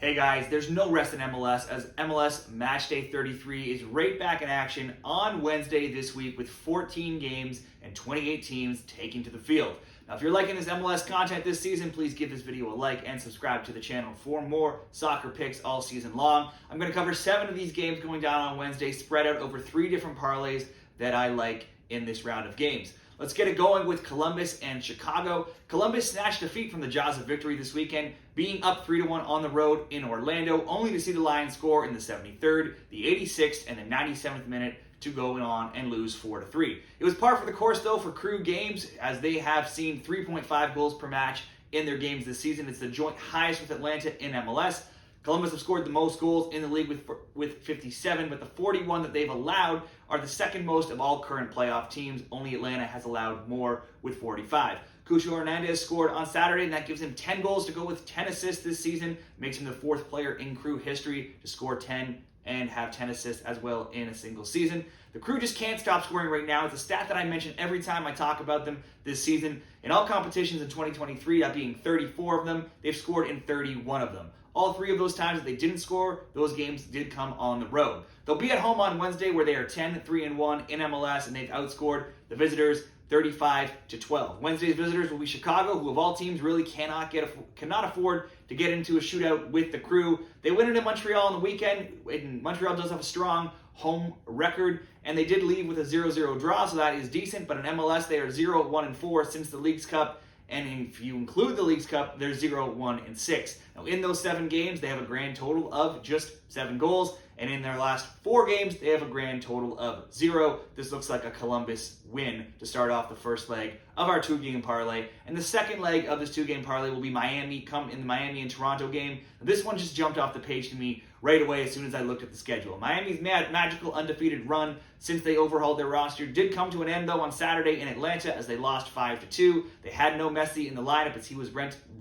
Hey guys, there's no rest in MLS as MLS Matchday 33 is right back in action on Wednesday this week with 14 games and 28 teams taking to the field. Now, if you're liking this MLS content this season, please give this video a like and subscribe to the channel for more soccer picks all season long. I'm going to cover 7 of these games going down on Wednesday, spread out over 3 different parlays that I like in this round of games. Let's get it going with Columbus and Chicago. Columbus snatched defeat from the jaws of victory this weekend, being up 3-1 on the road in Orlando, only to see the Lions score in the 73rd, the 86th, and the 97th minute to go on and lose 4-3. It was par for the course, though, for Crew games, as they have seen 3.5 goals per match in their games this season. It's the joint highest with Atlanta in MLS. Columbus have scored the most goals in the league with 57, but the 41 that they've allowed are the second most of all current playoff teams. Only Atlanta has allowed more with 45. Cucho Hernandez scored on Saturday, and that gives him 10 goals to go with 10 assists this season. Makes him the 4th player in Crew history to score 10 and have 10 assists as well in a single season. The Crew just can't stop scoring right now. It's a stat that I mention every time I talk about them this season. In all competitions in 2023, that being 34 of them, they've scored in 31 of them. All 3 of those times that they didn't score, those games did come on the road. They'll be at home on Wednesday, where they are 10-3-1 in MLS, and they've outscored the visitors 35-12. Wednesday's visitors will be Chicago, who of all teams really cannot afford to get into a shootout with the Crew. They win it in Montreal on the weekend, and Montreal does have a strong home record, and they did leave with a 0-0 draw, so that is decent. But in MLS, they are 0-1-4 since the Leagues Cup. And if you include the Leagues Cup, they're 0-1-6. Now, in those 7 games, they have a grand total of just 7 goals. And in their last 4 games, they have a grand total of 0. This looks like a Columbus win to start off the first leg of our 2-game parlay. And the second leg of this 2-game parlay will be Miami, come in the Miami and Toronto game. Now, this one just jumped off the page to me right away as soon as I looked at the schedule. Miami's magical undefeated run since they overhauled their roster did come to an end, though, on Saturday in Atlanta as they lost 5-2. They had no Messi in the lineup as he was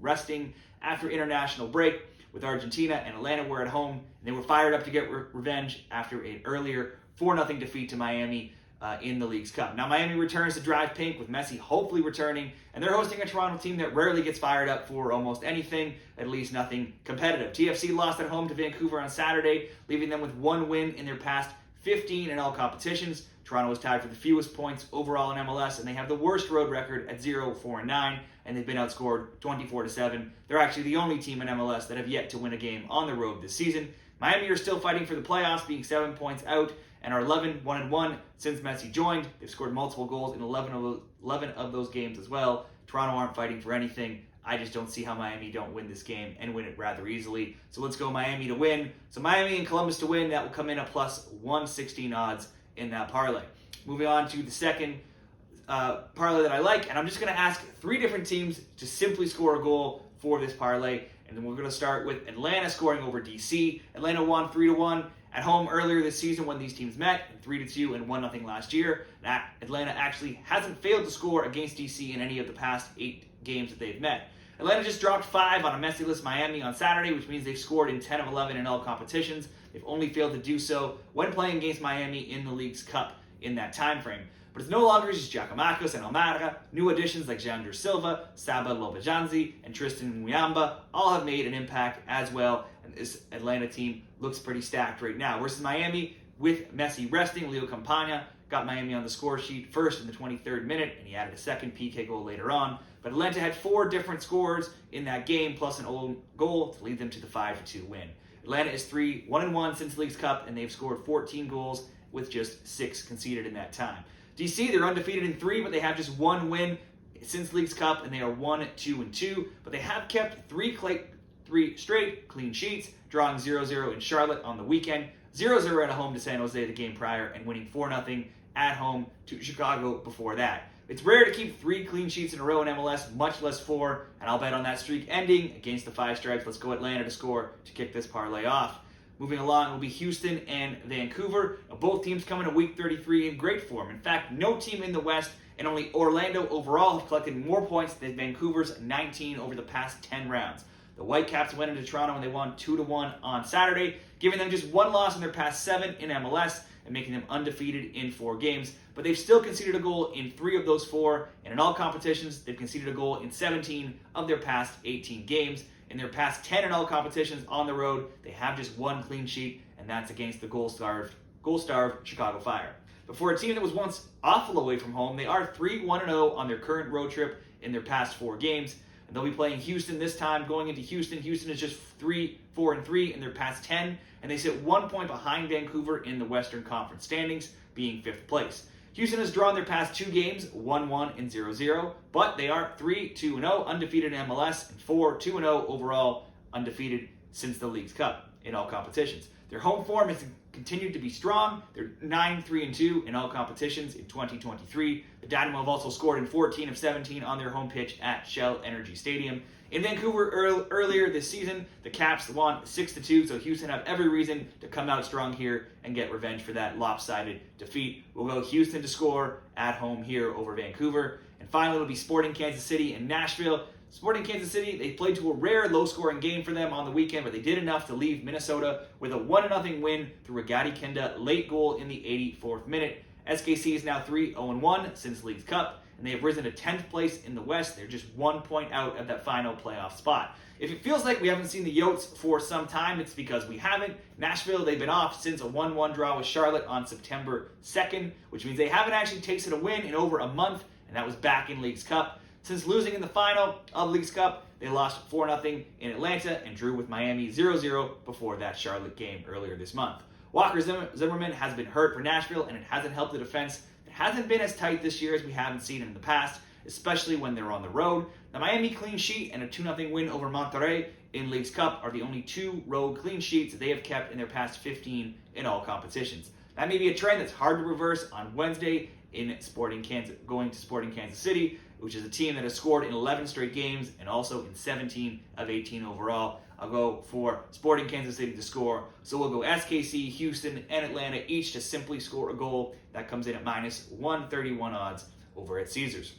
resting after international break with Argentina, and Atlanta were at home, and they were fired up to get revenge after an earlier 4-0 defeat to Miami in the Leagues Cup. Now, Miami returns to drive pink with Messi hopefully returning, and they're hosting a Toronto team that rarely gets fired up for almost anything, at least nothing competitive. TFC lost at home to Vancouver on Saturday, leaving them with 1 win in their past 15 in all competitions. Toronto was tied for the fewest points overall in MLS, and they have the worst road record at 0-4-9, and they've been outscored 24-7. They're actually the only team in MLS that have yet to win a game on the road this season. Miami are still fighting for the playoffs, being 7 points out, and are 11-1-1 since Messi joined. They've scored multiple goals in 11 of those games as well. Toronto aren't fighting for anything. I just don't see how Miami don't win this game and win it rather easily. So let's go Miami to win. So Miami and Columbus to win, that will come in at plus 116 odds in that parlay. Moving on to the second parlay that I like, and I'm just going to ask 3 different teams to simply score a goal for this parlay, and then we're going to start with Atlanta scoring over DC. Atlanta won 3-1 at home earlier this season when these teams met, 3-2 and 1-0 last year. Atlanta actually hasn't failed to score against DC in any of the past 8 games that they've met. Atlanta just dropped 5 on a Messi-less Miami on Saturday, which means they've scored in 10 of 11 in all competitions. They've only failed to do so when playing against Miami in the Leagues Cup in that time frame. But it's no longer just Giacomakos and Almada. New additions like Jander Silva, Saba Lopejanzi, and Tristan Muyamba all have made an impact as well, and this Atlanta team looks pretty stacked right now. Versus Miami, with Messi resting, Leo Campagna got Miami on the score sheet first in the 23rd minute, and he added a second PK goal later on. But Atlanta had 4 different scores in that game, plus an own goal to lead them to the 5-2 win. Atlanta is 1-1 since Leagues Cup, and they've scored 14 goals with just 6 conceded in that time. DC, they're undefeated in 3, but they have just 1 win since Leagues Cup, and they are 1-2-2. But they have kept 3 straight clean sheets, drawing 0-0 in Charlotte on the weekend, 0-0 at home to San Jose the game prior, and winning 4-0 at home to Chicago before that. It's rare to keep 3 clean sheets in a row in MLS, much less 4, and I'll bet on that streak ending against the 5 Stripes. Let's go Atlanta to score to kick this parlay off. Moving along will be Houston and Vancouver. Both teams come into Week 33 in great form. In fact, no team in the West and only Orlando overall have collected more points than Vancouver's 19 over the past 10 rounds. The Whitecaps went into Toronto and they won 2-1 on Saturday, giving them just 1 loss in their past 7 in MLS and making them undefeated in 4 games. But they've still conceded a goal in 3 of those 4, and in all competitions, they've conceded a goal in 17 of their past 18 games. In their past 10 in all competitions on the road, they have just one clean sheet, and that's against the goal-starved Chicago Fire. But for a team that was once awful away from home, they are 3-1-0 on their current road trip in their past 4 games. And they'll be playing Houston this time. Going into Houston, Houston is just 4-3 in their past 10, and they sit 1 point behind Vancouver in the Western Conference standings, being 5th place. Houston has drawn their past 2 games, 1-1 and 0-0, but they are 3-2-0 undefeated in MLS and 4-2-0 overall undefeated since the Leagues Cup in all competitions. Their home form has continued to be strong. They're 9-3-2 in all competitions in 2023. The Dynamo have also scored in 14 of 17 on their home pitch at Shell Energy Stadium. In Vancouver earlier this season, the Caps won 6-2, so Houston have every reason to come out strong here and get revenge for that lopsided defeat. We'll go Houston to score at home here over Vancouver. And finally, it'll be Sporting Kansas City and Nashville. Sporting Kansas City, they played to a rare low-scoring game for them on the weekend, but they did enough to leave Minnesota with a 1-0 win through a Gadi Kinda late goal in the 84th minute. SKC is now 3-0-1 since Leagues Cup, and they have risen to 10th place in the West. They're just 1 point out of that final playoff spot. If it feels like we haven't seen the Yotes for some time, it's because we haven't. Nashville, they've been off since a 1-1 draw with Charlotte on September 2nd, which means they haven't actually tasted a win in over a month, and that was back in Leagues Cup. Since losing in the final of Leagues Cup, they lost 4-0 in Atlanta and drew with Miami 0-0 before that Charlotte game earlier this month. Walker Zimmerman has been hurt for Nashville, and it hasn't helped the defense. It hasn't been as tight this year as we haven't seen in the past, especially when they're on the road. The Miami clean sheet and a 2-0 win over Monterrey in Leagues Cup are the only 2 road clean sheets they have kept in their past 15 in all competitions. That may be a trend that's hard to reverse on Wednesday going to Sporting Kansas City, which is a team that has scored in 11 straight games and also in 17 of 18 overall. I'll go for Sporting Kansas City to score. So we'll go SKC, Houston, and Atlanta each to simply score a goal. That comes in at minus 131 odds over at Caesars.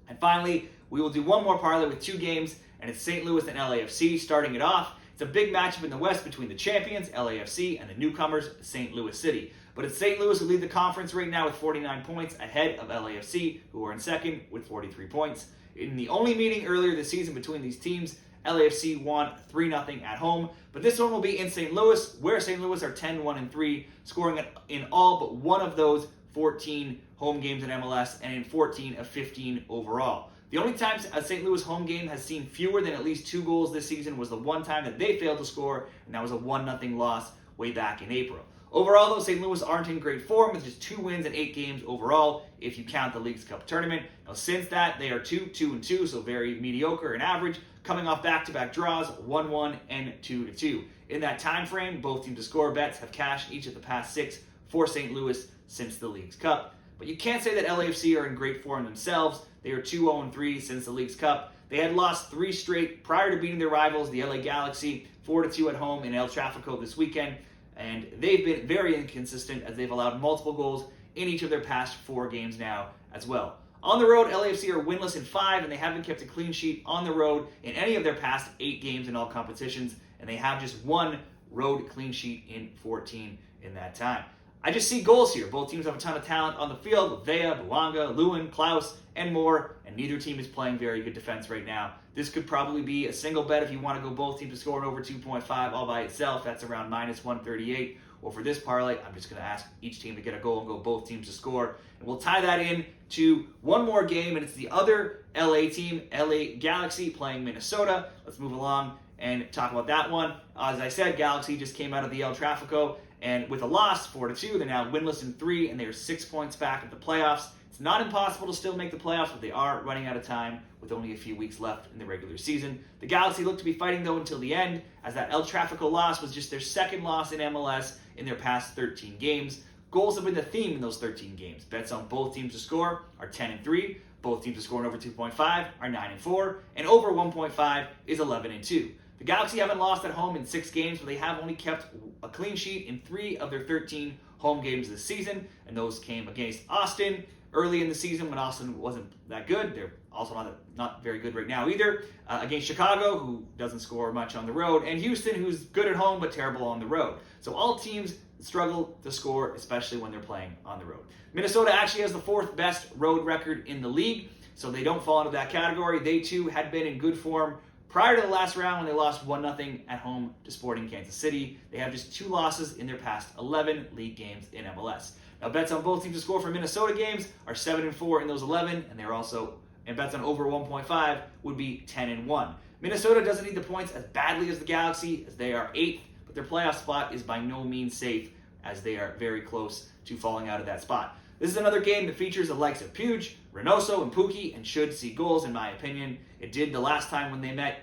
And finally, we will do one more parlay with 2 games, and it's St. Louis and LAFC starting it off. It's a big matchup in the West between the champions, LAFC, and the newcomers, St. Louis City. But it's St. Louis who lead the conference right now with 49 points ahead of LAFC, who are in second with 43 points. In the only meeting earlier this season between these teams, LAFC won 3-0 at home. But this one will be in St. Louis, where St. Louis are 10-1-3, scoring in all but one of those 14 home games in MLS and in 14 of 15 overall. The only time a St. Louis home game has seen fewer than at least 2 goals this season was the one time that they failed to score, and that was a 1-0 loss way back in April. Overall, though, St. Louis aren't in great form with just 2 wins in 8 games overall, if you count the Leagues Cup tournament. Now, since that, they are 2-2-2, so very mediocre and average, coming off back-to-back draws, 1-1 and 2-2. In that time frame, both teams to score bets have cashed each of the past 6 for St. Louis since the Leagues Cup. But you can't say that LAFC are in great form themselves. They are 2-0-3 since the Leagues Cup. They had lost 3 straight prior to beating their rivals, the LA Galaxy, 4-2 at home in El Tráfico this weekend. And they've been very inconsistent as they've allowed multiple goals in each of their past 4 games now as well. On the road, LAFC are winless in 5, and they haven't kept a clean sheet on the road in any of their past 8 games in all competitions, and they have just 1 road clean sheet in 14 in that time. I just see goals here. Both teams have a ton of talent on the field. Vea, Bouanga, Lewin, Klaus, and more, and neither team is playing very good defense right now. This could probably be a single bet if you want to go both teams to score over 2.5 all by itself. That's around minus 138. Or for this parlay, I'm just going to ask each team to get a goal and go both teams to score. And we'll tie that in to one more game, and it's the other LA team, LA Galaxy, playing Minnesota. Let's move along and talk about that one. As I said, Galaxy just came out of the El Tráfico, and with a loss, 4-2, they're now winless in 3, and they are 6 points back at the playoffs. It's not impossible to still make the playoffs, but they are running out of time with only a few weeks left in the regular season. The Galaxy look to be fighting, though, until the end, as that El Tráfico loss was just their second loss in MLS in their past 13 games. Goals have been the theme in those 13 games. Bets on both teams to score are 10-3. Both teams to score in over 2.5 are 9-4. And over 1.5 is 11-2. The Galaxy haven't lost at home in 6 games, but they have only kept a clean sheet in 3 of their 13 home games this season, and those came against Austin early in the season when Austin wasn't that good. They're also not very good right now either. Against Chicago, who doesn't score much on the road, and Houston, who's good at home but terrible on the road. So all teams struggle to score, especially when they're playing on the road. Minnesota actually has the 4th best road record in the league, so they don't fall into that category. They too had been in good form Prior to the last round, when they lost 1-0 at home to Sporting Kansas City, they have just 2 losses in their past 11 league games in MLS. Now, bets on both teams to score for Minnesota games are 7-4 in those 11, and bets on over 1.5 would be 10-1. Minnesota doesn't need the points as badly as the Galaxy, as they are 8th, but their playoff spot is by no means safe, as they are very close to falling out of that spot. This is another game that features the likes of Puig, Reynoso, and Pukki, and should see goals, in my opinion. It did the last time when they met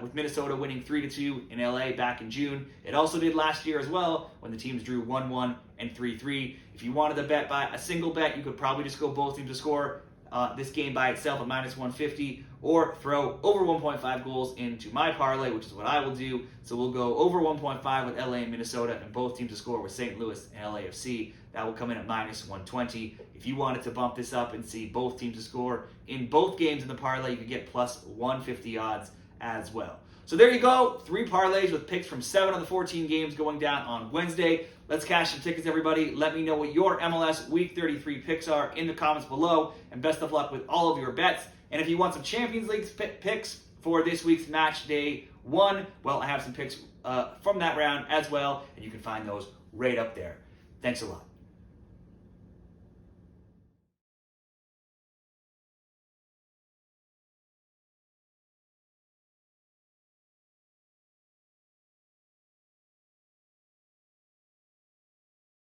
with Minnesota winning 3-2 in LA back in June. It also did last year as well, when the teams drew 1-1 and 3-3. If you wanted to bet by a single bet, you could probably just go both teams to score this game by itself at -150, or throw over 1.5 goals into my parlay, which is what I will do. So we'll go over 1.5 with LA and Minnesota, and both teams to score with St. Louis and LAFC. That will come in at -120. If you wanted to bump this up and see both teams to score in both games in the parlay, you could get +150 odds as well. So there you go, 3 parlays with picks from 7 of the 14 games going down on Wednesday. Let's cash some tickets, everybody. Let me know what your MLS Week 33 picks are in the comments below, and best of luck with all of your bets. And if you want some Champions League picks for this week's match day 1, well, I have some picks from that round as well, and you can find those right up there. Thanks a lot.